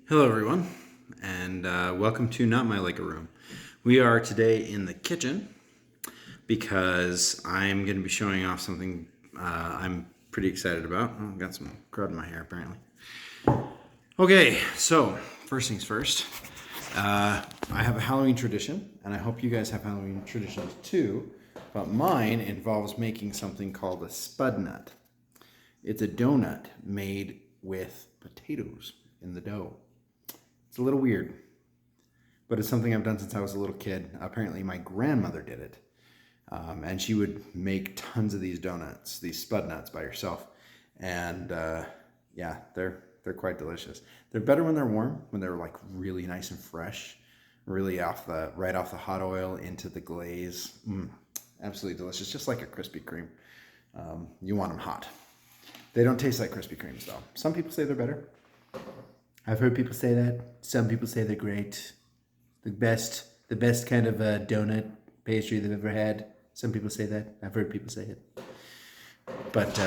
Hello everyone, and welcome to Not My Lego Room. We are today in the kitchen because I'm going to be showing off something I'm pretty excited about. Oh, I've got some crud in my hair apparently. Okay, so first things first, I have a Halloween tradition, and I hope you guys have Halloween traditions too, but mine involves making something called a spud nut. It's a donut made with potatoes in the dough. It's a little weird, but it's something I've done since I was a little kid. Apparently my grandmother did it, and she would make tons of these donuts, these spud nuts by herself, and yeah, they're quite delicious. They're better when they're warm, when they're like really nice and fresh, really right off the hot oil into the glaze. Absolutely delicious, just like a Krispy Kreme. You want them hot. They don't taste like Krispy Kremes though. Some people say they're better. I've heard people say that. Some people say they're great. The best kind of donut pastry they've ever had. Some people say that. I've heard people say it. But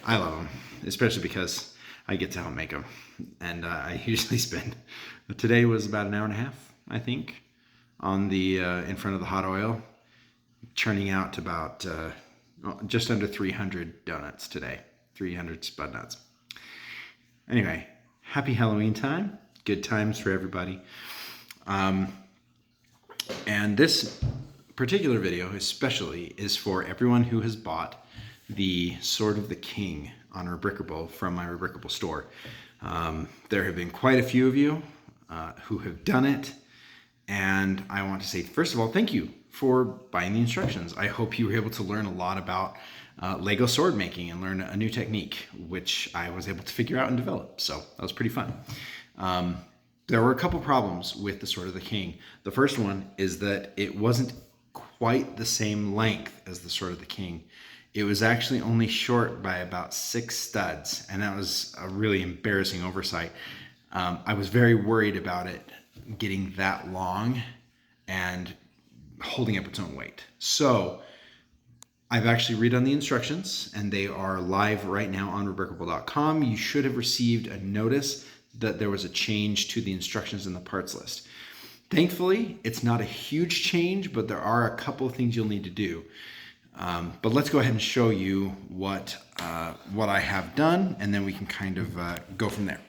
I love them, especially because I get to help make them. And I usually spend, today was about an hour and a half, I think, on the in front of the hot oil, churning out about just under 300 donuts today, 300 spud nuts. Anyway, happy Halloween time. Good times for everybody. And this particular video especially is for everyone who has bought the Sword of the King on Rebrickable from my Rebrickable store. There have been quite a few of you who have done it. And I want to say, first of all, thank you for buying the instructions. I hope you were able to learn a lot about Lego sword making and learn a new technique, which I was able to figure out and develop. So that was pretty fun. There were a couple problems with the Sword of the King. The first one is that it wasn't quite the same length as the Sword of the King. It was actually only short by about 6 studs, and that was a really embarrassing oversight. I was very worried about it getting that long and holding up its own weight. So I've actually redone the instructions, and they are live right now on rebrickable.com. You should have received a notice that there was a change to the instructions in the parts list. Thankfully, it's not a huge change, but there are a couple of things you'll need to do. But let's go ahead and show you what I have done, and then we can kind of go from there.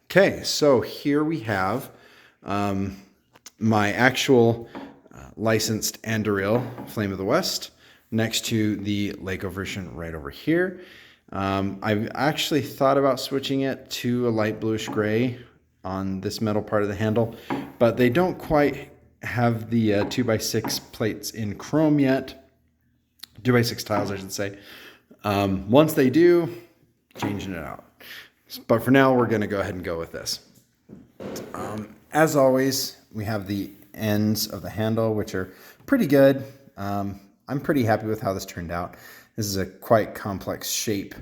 Okay, so here we have my actual licensed Anduril Flame of the West next to the Lego version right over here. I've actually thought about switching it to a light bluish gray on this metal part of the handle, but they don't quite have the 2x6 plates in chrome yet. 2x6 tiles, I should say. Once they do, changing it out. But for now, we're going to go ahead and go with this. As always, we have the ends of the handle, which are pretty good. I'm pretty happy with how this turned out. This is a quite complex shape,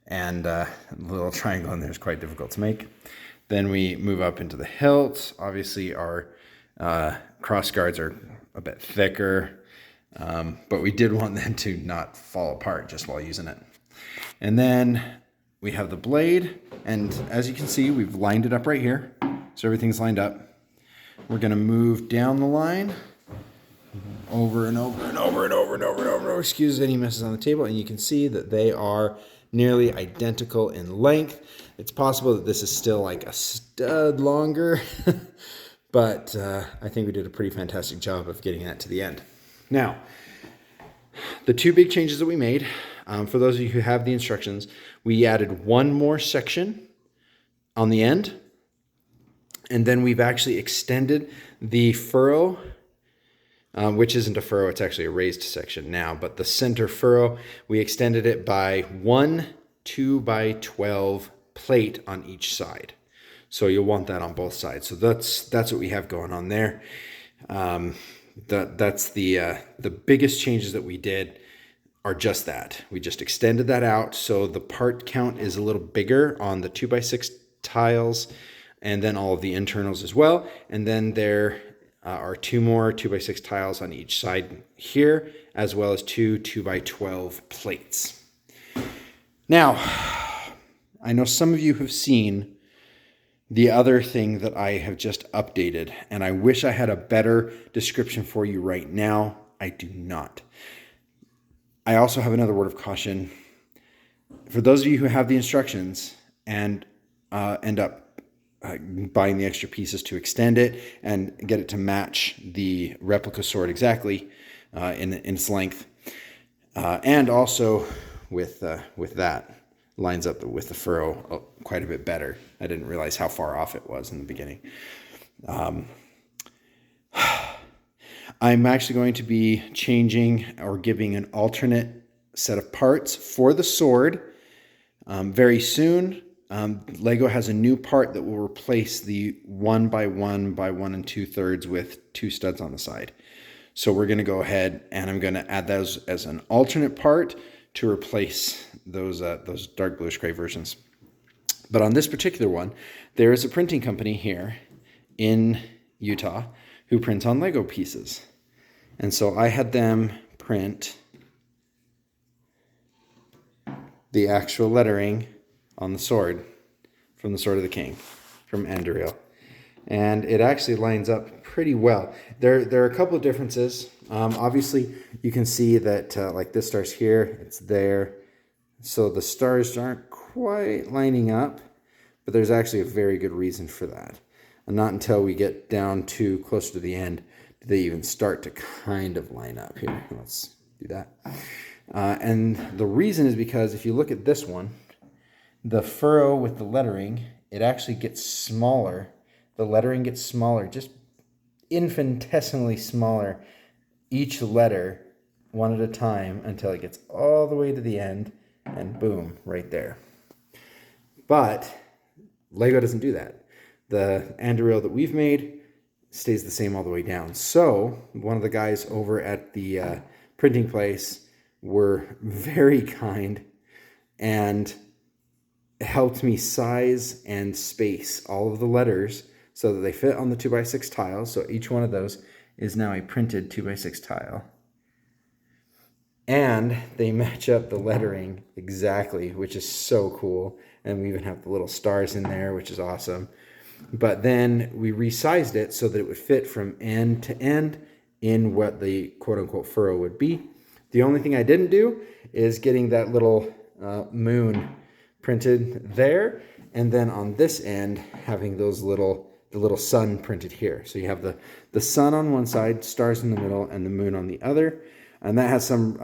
and the little triangle in there is quite difficult to make. Then we move up into the hilt. Obviously, our cross guards are a bit thicker, but we did want them to not fall apart just while using it. And then we have the blade, and as you can see, we've lined it up right here. So everything's lined up. We're going to move down the line over and over and over and over and over and over. Excuse any messes on the table, and you can see that they are nearly identical in length. It's possible that this is still like a stud longer, but I think we did a pretty fantastic job of getting that to the end. Now, the two big changes that we made, for those of you who have the instructions, we added one more section on the end, and then we've actually extended the furrow, which isn't a furrow, it's actually a raised section now, but the center furrow, we extended it by one 2x12 plate on each side. So you'll want that on both sides. So that's what we have going on there. That's the biggest changes that we did are just that. We just extended that out, so the part count is a little bigger on the 2x6 tiles, and then all of the internals as well. And then there are 2 more 2x6 tiles on each side here, as well as 2 2x12 plates. Now, I know some of you have seen the other thing that I have just updated, and I wish I had a better description for you right now. I do not. I also have another word of caution. For those of you who have the instructions and end up buying the extra pieces to extend it and get it to match the replica sword exactly in its length, and also with that lines up with the furrow quite a bit better. I didn't realize how far off it was in the beginning. I'm actually going to be changing or giving an alternate set of parts for the sword very soon. Lego has a new part that will replace the 1 by 1 by 1 2/3 with 2 studs on the side. So we're going to go ahead and I'm going to add those as an alternate part to replace those dark bluish gray versions. But on this particular one, there is a printing company here in Utah who prints on Lego pieces. And so I had them print the actual lettering on the sword from the Sword of the King from Anduril. And it actually lines up pretty well. There are a couple of differences. Obviously, you can see that like this star's here, it's there. So the stars aren't quite lining up, but there's actually a very good reason for that. And not until we get down to closer to the end do they even start to kind of line up here. Let's do that. And the reason is because if you look at this one, the furrow with the lettering, it actually gets smaller. The lettering gets smaller, just infinitesimally smaller, each letter one at a time until it gets all the way to the end, and boom, right there. But Lego doesn't do that. The Anduril that we've made stays the same all the way down. So one of the guys over at the printing place were very kind and helped me size and space all of the letters so that they fit on the 2x6 tiles. So each one of those is now a printed 2x6 tile. And they match up the lettering exactly, which is so cool. And we even have the little stars in there, which is awesome. But then we resized it so that it would fit from end to end in what the quote-unquote furrow would be. The only thing I didn't do is getting that little moon printed there, and then on this end having the little sun printed here. So you have the sun on one side, stars in the middle, and the moon on the other. And that has some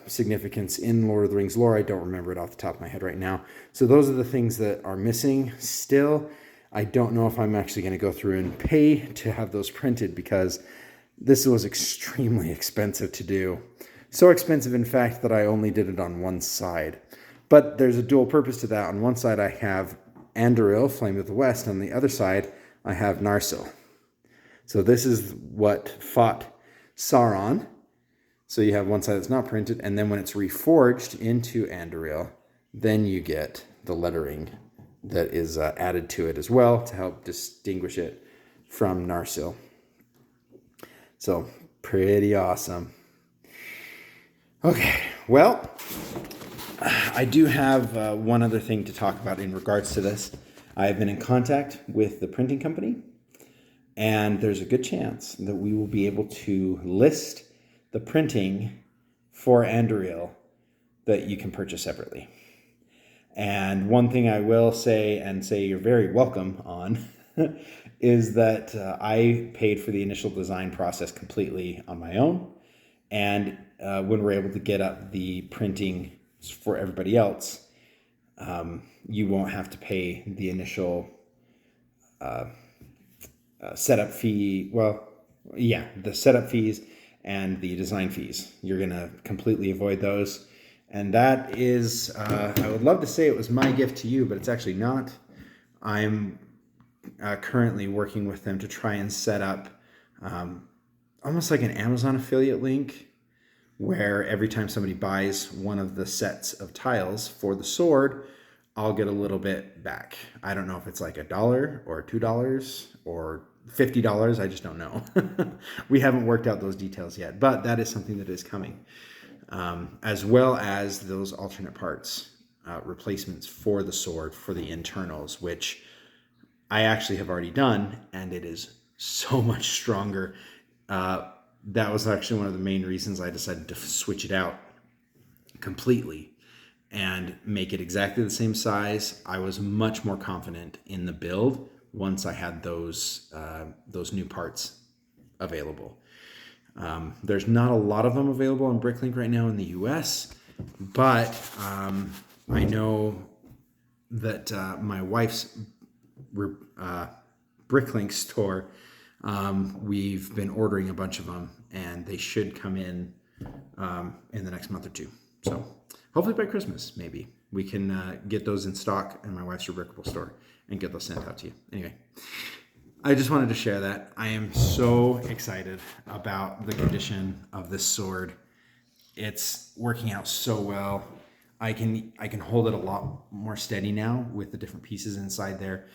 significance in Lord of the Rings lore. I don't remember it off the top of my head right now. So those are the things that are missing still. I don't know if I'm actually going to go through and pay to have those printed because this was extremely expensive to do. So expensive, in fact, that I only did it on one side. But there's a dual purpose to that. On one side, I have Anduril, Flame of the West. On the other side, I have Narsil. So this is what fought Sauron. So you have one side that's not printed, and then when it's reforged into Anduril, then you get the lettering that is added to it as well to help distinguish it from Narsil. So pretty awesome. Okay, well, I do have one other thing to talk about in regards to this. I've been in contact with the printing company, and there's a good chance that we will be able to list the printing for Anduril that you can purchase separately. And one thing I will say, and say you're very welcome on, is that I paid for the initial design process completely on my own. And when we're able to get up the printing for everybody else, you won't have to pay the initial setup fee. Well, yeah, the setup fees and the design fees. You're going to completely avoid those. And that is, I would love to say it was my gift to you, but it's actually not. I'm currently working with them to try and set up almost like an Amazon affiliate link, where every time somebody buys one of the sets of tiles for the sword, I'll get a little bit back. I don't know if it's like $1 or $2 or $50. I just don't know. We haven't worked out those details yet, but that is something that is coming, as well as those alternate parts replacements for the sword for the internals, which I actually have already done, and it is so much stronger. That was actually one of the main reasons I decided to switch it out completely and make it exactly the same size. I was much more confident in the build once I had those new parts available. There's not a lot of them available on Bricklink right now in the US, but I know that my wife's Bricklink store, we've been ordering a bunch of them, and they should come in the next month or two. So hopefully by Christmas, maybe we can get those in stock in my wife's Rebrickable store and get those sent out to you. Anyway, I just wanted to share that. I am so excited about the condition of this sword. It's working out so well. I can hold it a lot more steady now with the different pieces inside there.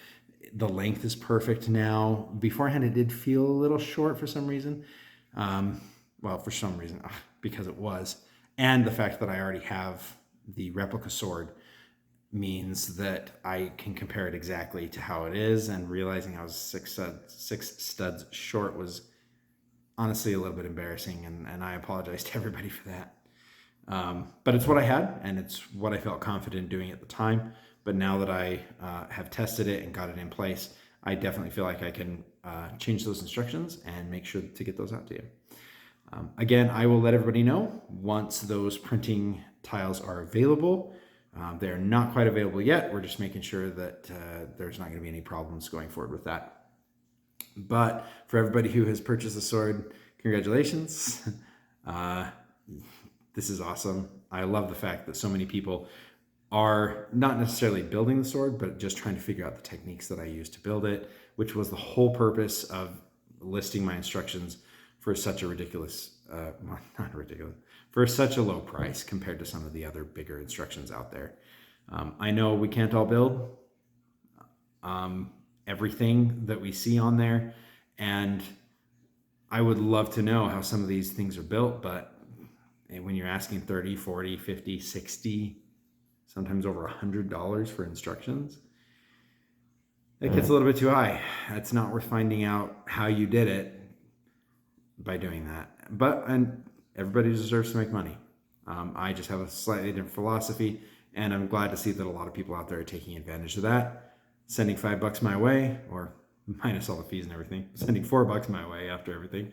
The length is perfect now. Beforehand, it did feel a little short for some reason. Because it was. And the fact that I already have the replica sword means that I can compare it exactly to how it is, and realizing I was six studs short was honestly a little bit embarrassing, and I apologize to everybody for that. But it's what I had, and it's what I felt confident doing at the time. But now that I have tested it and got it in place, I definitely feel like I can change those instructions and make sure to get those out to you. Again, I will let everybody know once those printing tiles are available. They're not quite available yet. We're just making sure that there's not going to be any problems going forward with that. But for everybody who has purchased the sword, congratulations. This is awesome. I love the fact that so many people are not necessarily building the sword, but just trying to figure out the techniques that I use to build it, which was the whole purpose of listing my instructions for such a for such a low price compared to some of the other bigger instructions out there. I know we can't all build everything that we see on there, and I would love to know how some of these things are built, but when you're asking 30, 40, 50, 60, sometimes over $100 for instructions, it gets a little bit too high. It's not worth finding out how you did it by doing that. And everybody deserves to make money. I just have a slightly different philosophy, and I'm glad to see that a lot of people out there are taking advantage of that, sending $5 my way, or minus all the fees and everything, sending $4 my way after everything,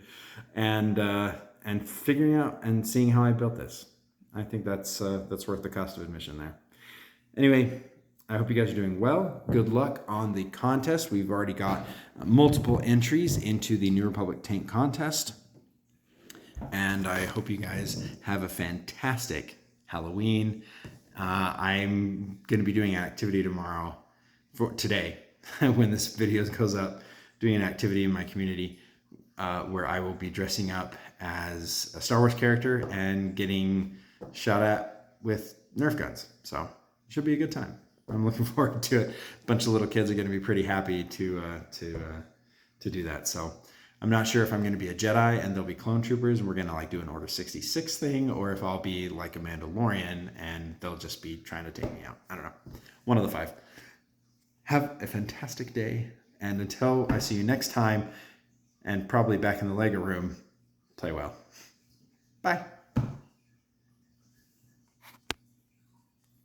and figuring out and seeing how I built this. I think that's worth the cost of admission there. Anyway, I hope you guys are doing well. Good luck on the contest. We've already got multiple entries into the New Republic Tank contest. And I hope you guys have a fantastic Halloween. I'm going to be doing an activity today, when this video goes up, doing an activity in my community where I will be dressing up as a Star Wars character and getting shot at with Nerf guns. So it should be a good time. I'm looking forward to it. A bunch of little kids are going to be pretty happy to do that. So I'm not sure if I'm going to be a Jedi and there'll be clone troopers and we're going to like do an Order 66 thing, or if I'll be like a Mandalorian and they'll just be trying to take me out. I don't know. One of the five. Have a fantastic day. And until I see you next time, and probably back in the Lego room, play well. Bye.